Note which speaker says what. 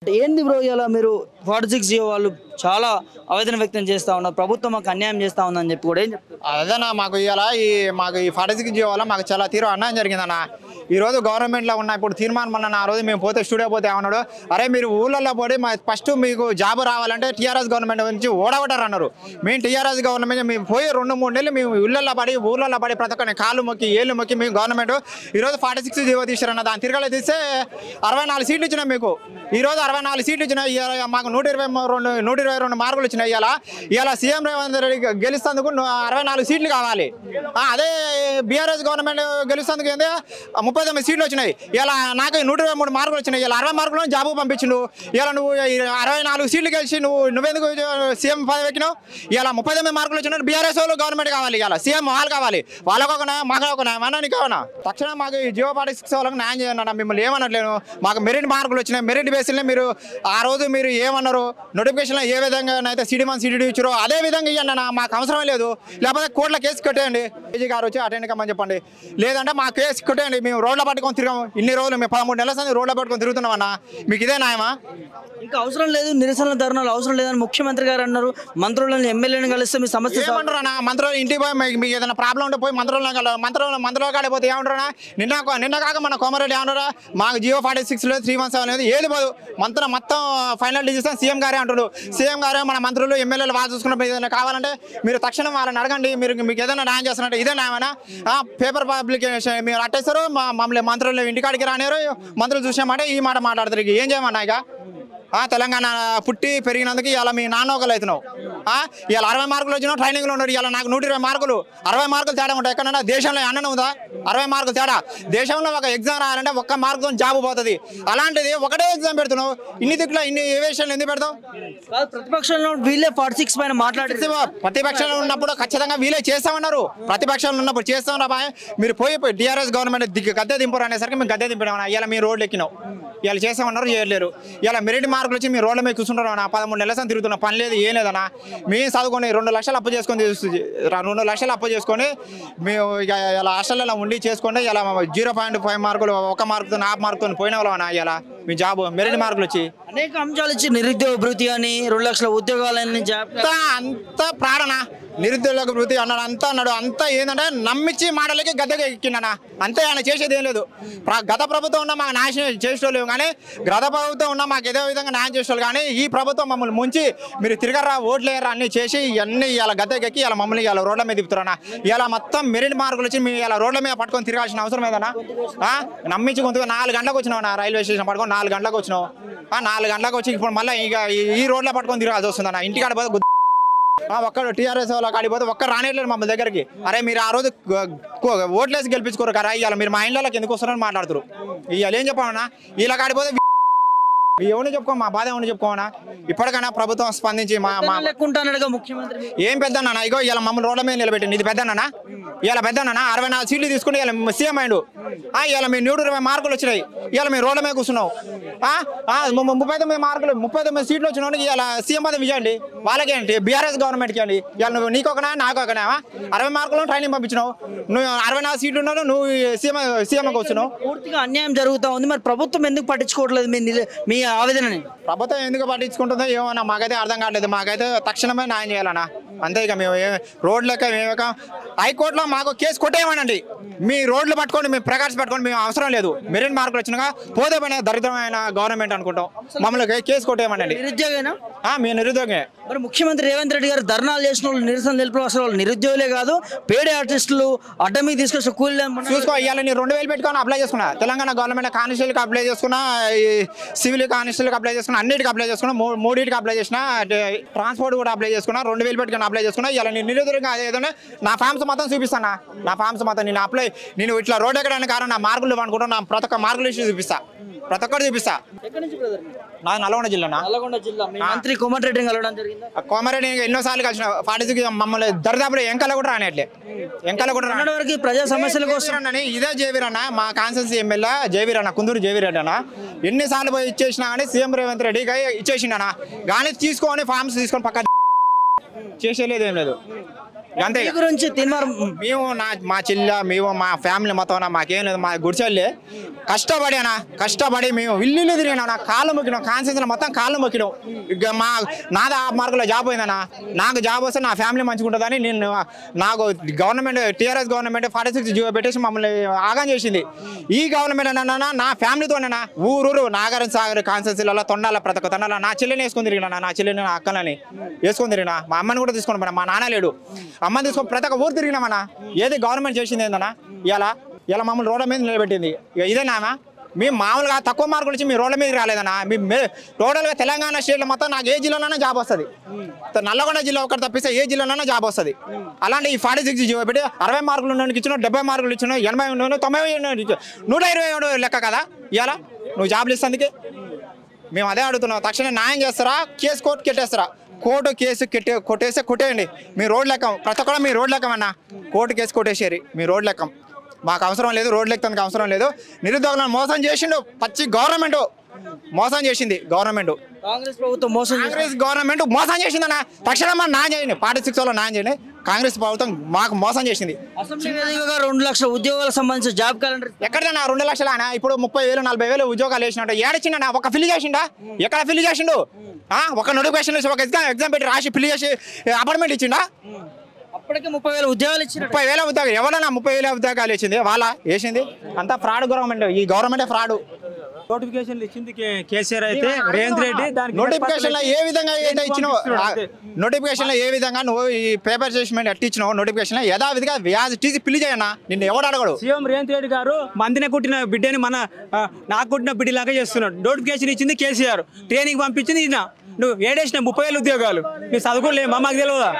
Speaker 1: ఏంది బ్రో ఇలా మీరు 46 జియో వాళ్ళు చాలా ఆవేదన వ్యక్తం చేస్తా ఉన్నారు. ప్రభుత్వం మాకు అన్యాయం చేస్తా ఉందని చెప్పి కూడా ఏం చెప్తారు?
Speaker 2: అదన్నా మాకు మాకు ఈ 46 జియో వల్ల మాకు చాలా తీవ్ర అన్యాయం జరిగిందన్న. ఈ రోజు గవర్నమెంట్లో ఉన్న ఇప్పుడు తీర్మానం వల్ల ఆ రోజు మేము పోతే స్టూడియో పోతే ఏమన్నాడు, అరే మీరు ఊళ్ళల్లో పోయి ఫస్ట్ మీకు జాబ్ రావాలంటే టీఆర్ఎస్ గవర్నమెంట్ నుంచి ఓడగొట్టారు అన్నారు. మేము టీఆర్ఎస్ గవర్నమెంట్ మేము పోయి 2-3 నెలలు మేము ఊళ్ళల్లో పడి ప్రతి ఒక్కరిని కాళ్ళు మొక్కి ఏళ్ళు మొక్కి మేము గవర్నమెంట్ ఈరోజు 46 జియో తీసారన్న. దాని తిరగలే తీస్తే 64 సీట్లు ఇచ్చినాం మీకు. ఈరోజు 64 సీట్లు ఇచ్చినా మాకు 122 మార్కులు వచ్చినాయి. ఇలా సీఎం రేవంత్ రెడ్డి గెలుస్తందుకు 64 సీట్లు కావాలి. అదే బీఆర్ఎస్ గవర్నమెంట్ గెలుస్తందుకు ఏంది 39 సీట్లు వచ్చినాయి. ఇలా నాకు 123 మార్కులు వచ్చినాయి. ఇలా 60 మార్కులను జాబు పంపించిండు. ఇలా నువ్వు 64 సీట్లు గెలిచి నువ్వెందుకు సీఎం పదవి ఎక్కినావు? ఇలా 39 మార్కులు వచ్చిన బీఆర్ఎస్ వాళ్ళు గవర్నమెంట్ కావాలి. ఇలా సీఎం వాళ్ళు కావాలి. వాళ్ళకు ఒక మాకు ఒక నీకు ఏమన్నా తక్షణం మాకు ఈ జియో 46 వాళ్ళకి న్యాయం చేయండి. మిమ్మల్ని ఏమనట్లేను. మాకు మెరిట్ మార్కులు వచ్చినాయి. మెరిట్ బేస్లో మీరు ఆ రోజు మీరు ఏమన్నారు నోటిఫికేషన్లో ఏ విధంగా అయితే CD1 CD2 ఇచ్చారో అదే విధంగా ఇవ్వండి అన్న. మాకు అవసరం లేదు. లేకపోతే కోర్టులో కేసు కట్టేయండి. కేజీ గారు వచ్చి అటెండ్ కమ్మని చెప్పండి. లేదంటే మా కేసు కట్టేయండి. మేము రోడ్ల పట్టుకొని తిరగము. ఇన్ని రోజులు మేము 13 నెలల సంది రోడ్ల పట్టుకొని తిరుగుతున్నామన్నా. మీకు ఇదే న్యాయమా?
Speaker 1: ఇంకా అవసరం లేదు, నిరసన ధర్నాలు అవసరం లేదని ముఖ్యమంత్రి గారు అన్నారు. మంత్రులను ఎమ్మెల్యేని కలిస్తే మీ సమస్య
Speaker 2: ఏమంటారు అన్న? మంత్రులు ఇంటికి పోయి మీకు ఏదైనా ప్రాబ్లం ఉంటే పోయి మంత్రులు కాడిపోతే ఏమంటారా? నిన్న కాక మన కోమారెడ్డి ఏమంటారా? మాకు జియో 46 లేదు 317 లేదు ఏది పోదు మొత్తం ఫైనల్ డిసిషన్ సీఎం గారే అంటున్నారు. సీఎం గారే మన మంత్రులు ఎమ్మెల్యేలు వాళ్ళు చూసుకున్నప్పుడు ఏదైనా కావాలంటే మీరు తక్షణం వాళ్ళని అడగండి. మీకు ఏదైనా న్యాయం చేస్తున్నట్టు ఇదే న్యాయమైనా? పేపర్ పబ్లికేషన్ మీరు అట్టేస్తారు. మమ్మల్ని మంత్రులు ఇంటికాడికి రానిరు. మంత్రులు చూసామంటే ఈ మాట మాట్లాడతారు. ఏం చేయమన్నా ఇక? తెలంగాణ పుట్టి పెరిగినందుకు ఇలా మీ నాన్న ఒకళ్ళు అవుతున్నావు. ఇలా 60 మార్కులు వచ్చినావు ట్రైనింగ్లో ఉన్నారు. ఇలా నాకు 120 మార్కులు 60 మార్కులు తేడా ఉంటాయి. ఎక్కడన్నా దేశంలో అన్న ఉందా 60 మార్కులు తేడా? దేశంలో ఒక ఎగ్జామ్ రాయాలంటే 1 మార్కుతో జాబ్ పోతుంది. అలాంటిది ఒకటే ఎగ్జామ్ పెడుతున్నావు. ఇన్ని దిక్కులో ఇన్ని ఏవియేషన్లు ఎందుకు పెడతావు?
Speaker 1: ప్రతిపక్షంలో వీళ్ళే 46 పైన మాట్లాడి
Speaker 2: ప్రతిపక్షంలో ఉన్నప్పుడు ఖచ్చితంగా వీళ్ళే చేస్తామన్నారు. ప్రతిపక్షంలో ఉన్నప్పుడు చేస్తాం రా. మీరు పోయి టీఆర్ఎస్ గవర్నమెంట్ గద్దె దింపరు అనేసరికి మేము గద్దె దింపడం. ఇలా మీ రోడ్లు ఎక్కినావు. ఇలా చేస్తామన్నారు చేయలేరు. ఇలా మెరిట్ మార్కులు వచ్చి మీ రోడ్ల మీద కూర్చుంటారు అన్న. 13 నెలల సంది తిరుగుతున్నా. పని లేదు ఏం లేదన్నా. మేము చదువుకొని 2 లక్షలు అప్పు చేసుకొని 2 లక్షలు అప్పు చేసుకొని మేము ఇలా హాస్టల్లో ఉండి చేసుకోండి. ఇలా 0.5 మార్కులు 1 మార్కుతో 4 మార్కుతో పోయిన వాళ్ళం అన్న. ఇలా మీ జాబ్ మెరిట్ మార్కులు వచ్చి
Speaker 1: అనేక అంశాలు ఇచ్చి నిరుద్యోగ భృతి అని 2 లక్షల ఉద్యోగాలని
Speaker 2: అంత ప్రాణన నిరుద్యోగ వృత్తి అన్నాడు. అంతా ఏంటంటే నమ్మించి మాటలకి గద్దెగా ఎక్కిండనా. అంతే. ఆయన చేసేది ఏం లేదు. గత ప్రభుత్వం ఉన్నా మాకు న్యాయం చేసేవాళ్ళు కానీ గత ప్రభుత్వం ఉన్నా మాకు ఏదో విధంగా న్యాయం చేసేవాళ్ళు కానీ ఈ ప్రభుత్వం మమ్మల్ని ముంచి మీరు తిరగరా ఓట్లేరా అన్ని చేసి ఇవన్నీ ఇలా గద్దెకి ఇలా మమ్మల్ని ఇలా రోడ్ల మీద తిప్పుతారన్నా. ఇలా మొత్తం మెరిట్ మార్కులు వచ్చి మేము ఇలా రోడ్ల మీద పట్టుకొని తిరగాల్సిన అవసరం ఏదన్నా? నమ్మించి కొంతగా 4 గంటలకు వచ్చినావు నా రైల్వే స్టేషన్ పట్టుకొని 4 గంటలకు వచ్చినావు. 4 గంటలకు వచ్చి ఇప్పుడు మళ్ళీ ఇక ఈ రోడ్లో పట్టుకొని తిరగాల్సి వస్తుందన్న. ఇంటికాడ పోతే ఒక్కడు టీఆర్ఎస్ వాళ్ళ కాడిపోతే ఒక్కరు రానేట్లేదు మమ్మల్ని దగ్గరికి. అరే మీరు ఆ రోజు ఓట్లేసి గెలిపించుకోరు కదా. ఇవాళ మీరు మా ఇండ్లకి ఎందుకు వస్తున్నారని మాట్లాడుతారు. ఇవాళ ఏం చెప్పామన్నా? ఇలా కాడిపోతే ఎవరిని చెప్పుకో మా బాధ ఎవరిని చెప్పుకోమన్నా? ఇప్పటికైనా ప్రభుత్వం స్పందించి
Speaker 1: ముఖ్యమంత్రి
Speaker 2: ఏం పెద్దన్నా ఇగో ఇలా మమ్మల్ని రోడ్ల మీద నిలబెట్టింది. ఇది పెద్దన్నా? ఇలా పెద్దన్నా 64 సీట్లు తీసుకుని ఇలా సీఎం అయ్యాడు. ఇలా మీ 120 మార్కులు వచ్చినాయి. ఇలా మీ రోడ్ల మీద కూర్చున్నావు. 39 సీట్లు వచ్చినావు. ఇలా సీఎం పదవి ఇవ్వండి. వాళ్ళకేంటి బీఆర్ఎస్ గవర్నమెంట్కి అండి. ఇలా నువ్వు నీకొకనా నాకు ఒకనా? 60 మార్కులు ట్రైనింగ్ పంపించినావు. నువ్వు 64 సీట్లు ఉన్నావు. నువ్వు సీఎంకి వస్తున్నావు.
Speaker 1: పూర్తిగా అన్యాయం జరుగుతూ ఉంది. మరి ప్రభుత్వం ఎందుకు పట్టించుకోవట్లేదు మీ ఆవేదనని?
Speaker 2: ప్రభుత్వం ఎందుకు పట్టించుకుంటుందో ఏమన్నా మాకైతే అర్థం కావట్లేదు. మాకైతే తక్షణమే న్యాయం చేయాలన్నా. అంతే. ఇక మేము రోడ్లక హైకోర్టులో మాకు కేసు కొట్టేయమనండి. మీ రోడ్లు పట్టుకోండి, మీ ప్రకాశ్ పట్టుకోండి. మేము అవసరం లేదు. మెరిట్ మార్కులు వచ్చినాక పోతే పైన దరిద్రమైన గవర్నమెంట్ అనుకుంటాం. మమ్మల్ని కేసు కొట్టేయమనండి.
Speaker 1: నిరుద్యోగేనా?
Speaker 2: మీ నిరుద్యోగమే.
Speaker 1: మరి ముఖ్యమంత్రి రేవంత్ రెడ్డి గారు ధర్నాలు చేసిన వాళ్ళు నిరసన తెలిపిన అసలు వాళ్ళు నిరుద్యోగులే కాదు, పేడ ఆర్టిస్టులు అడ్డ మీద తీసుకొచ్చి కూలి
Speaker 2: చూసుకో. ఇవాళ నేను 2000 పెట్టుకొని అప్లై చేసుకున్నా. తెలంగాణ గవర్నమెంట్ కానిస్టేబుల్కి అప్లై చేసుకున్నా, సివిల్ కానిస్టేబుల్కి అప్లై చేసుకున్నా, అన్నిటికి అప్లై చేసుకున్నా, 3 అప్లై చేసిన, ట్రాన్స్పోర్ట్ కూడా అప్లై చేసుకున్నా, 2000 పెట్టుకొని అప్లై చేసుకున్నా. ఇలా నేను నిరుద్యోగంగా ఏదైనా నా ఫామ్స్ మొత్తం చూపిస్తాను. నా ఫామ్స్ మొత్తం నేను ఇట్లా రోడ్ ఎక్కడానికి కారణం నా మార్కులు అనుకుంటా. నా ప్రతి ఒక్క మార్కులు ఇష్యూ చూపిస్తా. ప్రతి ఒక్కటి చూపిస్తా. నాది నల్గొండ జిల్లా.
Speaker 1: మంత్రి కోమటిరెడ్డి కలవడం జరిగింది.
Speaker 2: కోమారెడ్డి ఎన్నోసార్లు కలిసిన 46 మమ్మల్ని దరిదాపులు ఎంకల కూడా రానట్లే. ఎంకల కూడా
Speaker 1: వరకు ప్రజా సమస్యల కోసం
Speaker 2: ఇదే జేవీరన్న మా కాన్స్టిట్యూన్సీ ఎమ్మెల్యే జేవీరన్న కుందూరు జేవీరెడ్డి అన్న ఎన్నిసార్లు పోయి ఇచ్చేసినా కానీ సీఎం రేవంత్ రెడ్డికి ఇచ్చేసిండనా కానీ తీసుకొని ఫామ్స్ తీసుకొని పక్క చేసేలేదు ఏం లేదు అంతే.
Speaker 1: మీ గురించి తిన్నారు
Speaker 2: మేము మా చెల్లె మేము మా ఫ్యామిలీ మొత్తం మాకేం లేదు, మా గుడిచెల్లి కష్టపడి మేము ఇల్లు తిరిగినా కాళ్ళు మొక్కినాం, కాన్సెన్స్లో మొత్తం కాళ్ళు మొక్కినాం. ఇక నాది ఆ మార్కులో జాబ్ పోయిందన్నా, నాకు జాబ్ వస్తే నా ఫ్యామిలీ మంచిగా ఉంటుందని నేను నాకు గవర్నమెంట్ టీఆర్ఎస్ గవర్నమెంట్ 46 జీవో పెట్టేసి మమ్మల్ని ఆగం చేసింది. ఈ గవర్నమెంట్ అన్నా నా ఫ్యామిలీతోనేనా ఊరు నాగరం సాగర్ కాన్సెన్సీలలో తొండాల ప్రతి ఒక్క తొండాల నా చెల్లిని వేసుకొని తిరిగినా, నా చెల్లిని నా అక్కలని వేసుకొని తిరిగినా, మా అమ్మని కూడా తీసుకొని పోయినా, మా నాన్న లేడు అమ్మని తీసుకొని ప్రతి ఒక్క ఊరు తిరిగినామన్నా. ఏది గవర్నమెంట్ చేసింది ఏందన్నా ఇలా మమ్మల్ని రోడ్ల మీద నిలబెట్టింది. ఇక ఇదేనా మేము మామూలుగా తక్కువ మార్కులు వచ్చి మీ రోడ్ల మీద రాలేదన్నా. టోటల్గా తెలంగాణ స్టేట్లో మొత్తం నాకు ఏ జిల్లాలోనే జాబ్ వస్తుంది, నల్లగొండ జిల్లా ఒకటి తప్పిస్తే ఏ జిల్లాలోనే జాబ్ వస్తుంది. అలాంటి ఈ 46 జీవో పెట్టి 60 మార్కులు ఉన్నోనికి ఇచ్చినా, 70 మార్కులు ఇచ్చినా, 80 ఉన్నోని 90 127 లెక్క కదా ఇవాళ నువ్వు జాబ్లు ఇస్తేందుకే. మేము అదే అడుగుతున్నాం, తక్షణం న్యాయం చేస్తారా, కేసు కోర్టు కెట్టేస్తారా? కోర్టు కేసు కొట్టేయండి. మీ రోడ్ లెక్కం ప్రతి ఒక్కరు మీ రోడ్ లెక్కం అన్న, కోర్టు కేసు కొట్టేసేరి మీ రోడ్ లెక్కం. మాకు అవసరం లేదు, రోడ్లు ఎక్కడానికి అవసరం లేదు. నిరుద్యోగులను మోసం చేసిండు పచ్చి గవర్నమెంట్, మోసం చేసింది గవర్నమెంట్.
Speaker 1: కాంగ్రెస్ ప్రభుత్వం
Speaker 2: గవర్నమెంట్ మోసం చేసిందన్న. తక్షణం మనం న్యాయం చేయండి, 46లో న్యాయం చేయండి. కాంగ్రెస్ ప్రభుత్వం మాకు మోసం చేసింది.
Speaker 1: అసెంబ్లీ వేదికగా 2 లక్షల ఉద్యోగాలకు సంబంధించిన జాబ్ క్యాలెండర్
Speaker 2: ఎక్కడన్నా 2 లక్షల ఇప్పుడు 30,000 40,000 ఉద్యోగాలు వేసినట్టు ఏడొచ్చిండ ఒక ఫిల్ చేసిండా? ఎక్కడ ఫిల్ చేసిండు? ఒక నోటిఫికేషన్ ఒక ఎగ్జామ్ పెట్టి రాసి ఫిల్ చేసి అపాయింట్మెంట్ ఇచ్చిండా?
Speaker 1: అప్పటికే 30,000 ఉద్యోగాలు ఇచ్చిండు.
Speaker 2: 30,000 ఉద్యోగాలు ఎవరన్నా 30,000 ఉద్యోగాలు ఇచ్చింది? వాళ్ళ వేసింది అంతా ఫ్రాడ్ గవర్నమెంట్. ఈ గవర్నమెంటే ఫ్రాడ్.
Speaker 3: నోటిఫికేషన్ ఇచ్చింది కేసీఆర్ అయితే రేవంత్ రెడ్డి
Speaker 2: నోటిఫికేషన్ లో ఏ విధంగా ఇచ్చినావు, నోటిఫికేషన్ లో ఏ విధంగా నువ్వు ఈ పేపర్ చేసిమెంట్ ఎట్టి ఇచ్చినావు, నోటిఫికేషన్ యథావిధిగా టీసీ పిల్లి చేయన్నా, నిన్ను ఎవడు అడగడు.
Speaker 3: సీఎం రేవంత్ రెడ్డి గారు మందిన కుట్టిన బిడ్డని నాకు కుట్టిన బిడ్డలాగా చేస్తున్నాడు. నోటిఫికేషన్ ఇచ్చింది కేసీఆర్, ట్రైనింగ్ పంపించింది ఈయన. నువ్వు ఏడేసిన 30,000 ఉద్యోగాలు మీరు చదువుకోలేమా? మాకు తెలియదా?